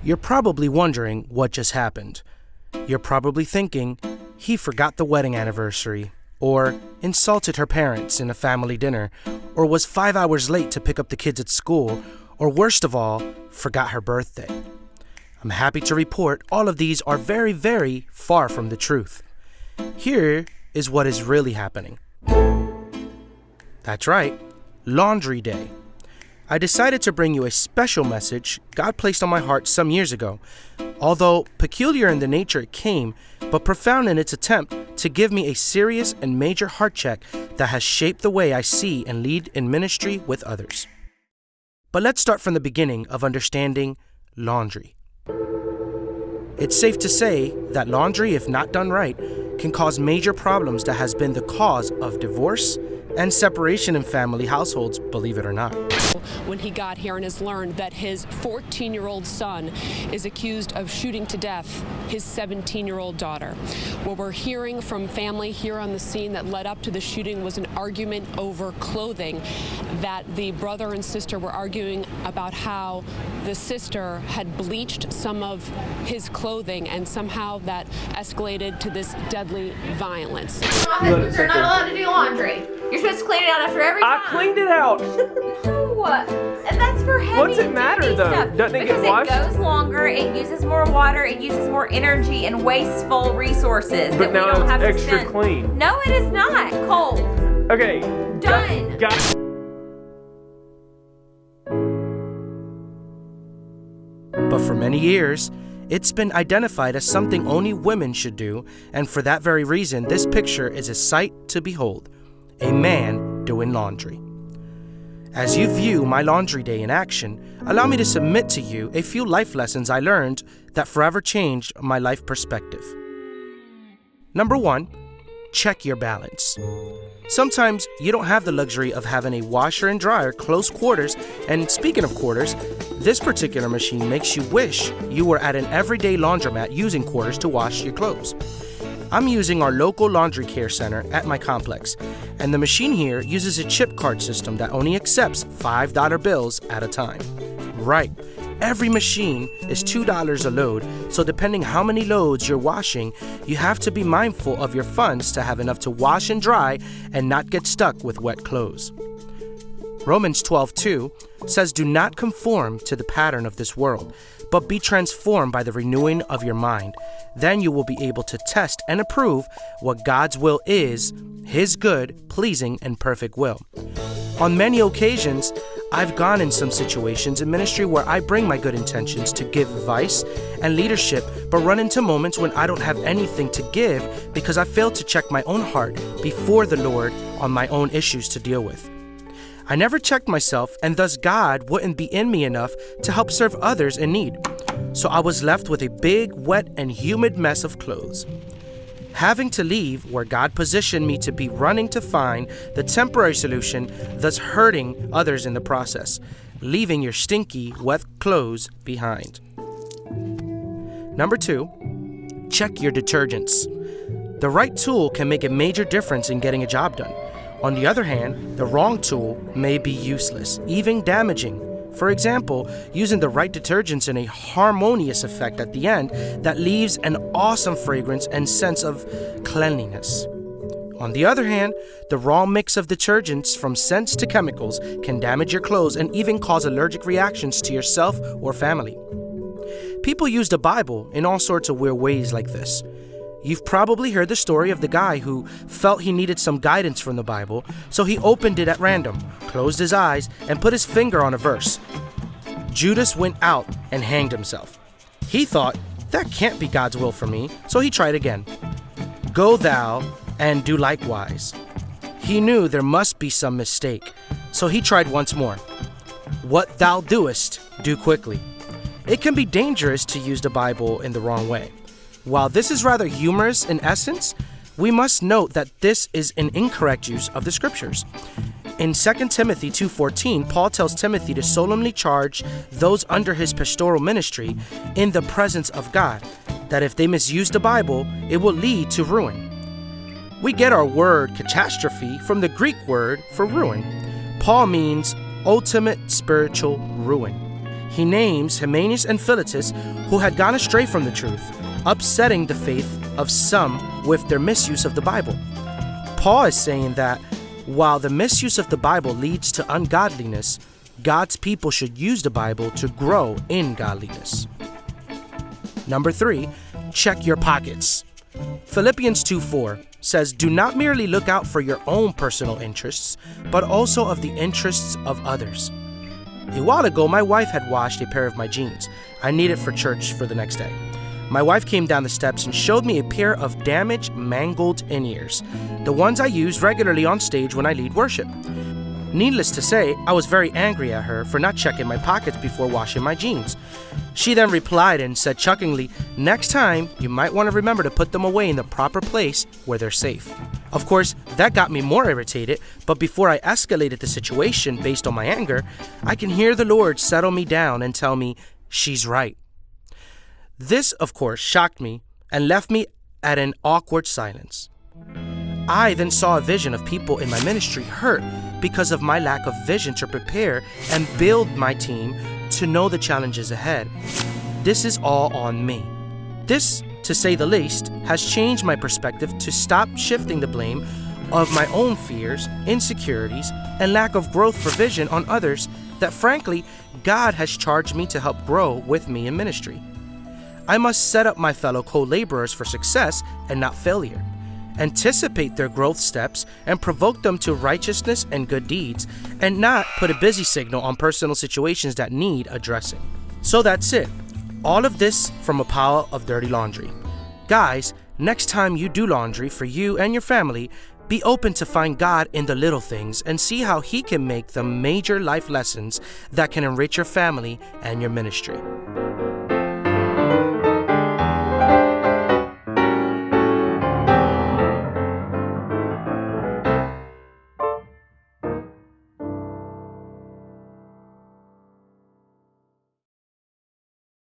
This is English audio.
You're probably wondering what just happened. You're probably thinking, he forgot the wedding anniversary, or insulted her parents in a family dinner, or was 5 hours late to pick up the kids at school, or worst of all, forgot her birthday. I'm happy to report all of these are very, very far from the truth. Here is what is really happening. That's right, Laundry Day. I decided to bring you a special message God placed on my heart some years ago, although peculiar in the nature it came, but profound in its attempt to give me a serious and major heart check that has shaped the way I see and lead in ministry with others. But let's start from the beginning of understanding laundry. It's safe to say that laundry, if not done right, can cause major problems that has been the cause of divorce and separation in family households, believe it or not. When he got here and has learned that his 14-year-old son is accused of shooting to death his 17-year-old daughter. What we're hearing from family here on the scene that led up to the shooting was an argument over clothing, that the brother and sister were arguing about how the sister had bleached some of his clothing, and somehow that escalated to this deadly violence. Husbands are not allowed to do laundry. You're supposed to clean it out after every time. I cleaned it out. No, and that's for heavy What's it matter though? stuff. Doesn't it get washed? Because it goes longer, it uses more water, it uses more energy and wasteful resources But that now we don't it's have to extra spend. clean. No, it is not. Cold. Okay. Done. Got But for many years, it's been identified as something only women should do, and for that very reason, this picture is a sight to behold. A man doing laundry. As you view my laundry day in action, allow me to submit to you a few life lessons I learned that forever changed my life perspective. Number 1, check your balance. Sometimes you don't have the luxury of having a washer and dryer close quarters, and speaking of quarters, this particular machine makes you wish you were at an everyday laundromat using quarters to wash your clothes. I'm using our local laundry care center at my complex, and the machine here uses a chip card system that only accepts $5 bills at a time. Right, every machine is $2 a load, so depending how many loads you're washing, you have to be mindful of your funds to have enough to wash and dry and not get stuck with wet clothes. Romans 12:2 says, "Do not conform to the pattern of this world, but be transformed by the renewing of your mind. Then you will be able to test and approve what God's will is, His good, pleasing, and perfect will." On many occasions, I've gone in some situations in ministry where I bring my good intentions to give advice and leadership, but run into moments when I don't have anything to give because I failed to check my own heart before the Lord on my own issues to deal with. I never checked myself, and thus God wouldn't be in me enough to help serve others in need. So I was left with a big, wet, and humid mess of clothes. Having to leave where God positioned me to be, running to find the temporary solution, thus hurting others in the process, leaving your stinky, wet clothes behind. Number 2, check your detergents. The right tool can make a major difference in getting a job done. On the other hand, the wrong tool may be useless, even damaging. For example, using the right detergents in a harmonious effect at the end that leaves an awesome fragrance and sense of cleanliness. On the other hand, the wrong mix of detergents from scents to chemicals can damage your clothes and even cause allergic reactions to yourself or family. People use the Bible in all sorts of weird ways like this. You've probably heard the story of the guy who felt he needed some guidance from the Bible, so he opened it at random, closed his eyes, and put his finger on a verse. Judas went out and hanged himself. He thought, that can't be God's will for me, so he tried again. Go thou and do likewise. He knew there must be some mistake, so he tried once more. What thou doest, do quickly. It can be dangerous to use the Bible in the wrong way. While this is rather humorous in essence, we must note that this is an incorrect use of the scriptures. In 2 Timothy 2:14, Paul tells Timothy to solemnly charge those under his pastoral ministry in the presence of God, that if they misuse the Bible, it will lead to ruin. We get our word catastrophe from the Greek word for ruin. Paul means ultimate spiritual ruin. He names Hymenaeus and Philetus, who had gone astray from the truth, upsetting the faith of some with their misuse of the Bible. Paul is saying that while the misuse of the Bible leads to ungodliness, God's people should use the Bible to grow in godliness. Number 3, check your pockets. Philippians 2:4 says, "Do not merely look out for your own personal interests, but also of the interests of others." A while ago, my wife had washed a pair of my jeans. I needed for church for the next day. My wife came down the steps and showed me a pair of damaged, mangled in-ears, the ones I use regularly on stage when I lead worship. Needless to say, I was very angry at her for not checking my pockets before washing my jeans. She then replied and said chuckingly, "Next time, you might want to remember to put them away in the proper place where they're safe." Of course, that got me more irritated, but before I escalated the situation based on my anger, I can hear the Lord settle me down and tell me, she's right. This, of course, shocked me and left me at an awkward silence. I then saw a vision of people in my ministry hurt because of my lack of vision to prepare and build my team to know the challenges ahead. This is all on me. This, to say the least, has changed my perspective to stop shifting the blame of my own fears, insecurities, and lack of growth for vision on others that, frankly, God has charged me to help grow with me in ministry. I must set up my fellow co-laborers for success and not failure, anticipate their growth steps and provoke them to righteousness and good deeds, and not put a busy signal on personal situations that need addressing. So that's it. All of this from a pile of dirty laundry. Guys, next time you do laundry for you and your family, be open to find God in the little things and see how He can make them major life lessons that can enrich your family and your ministry.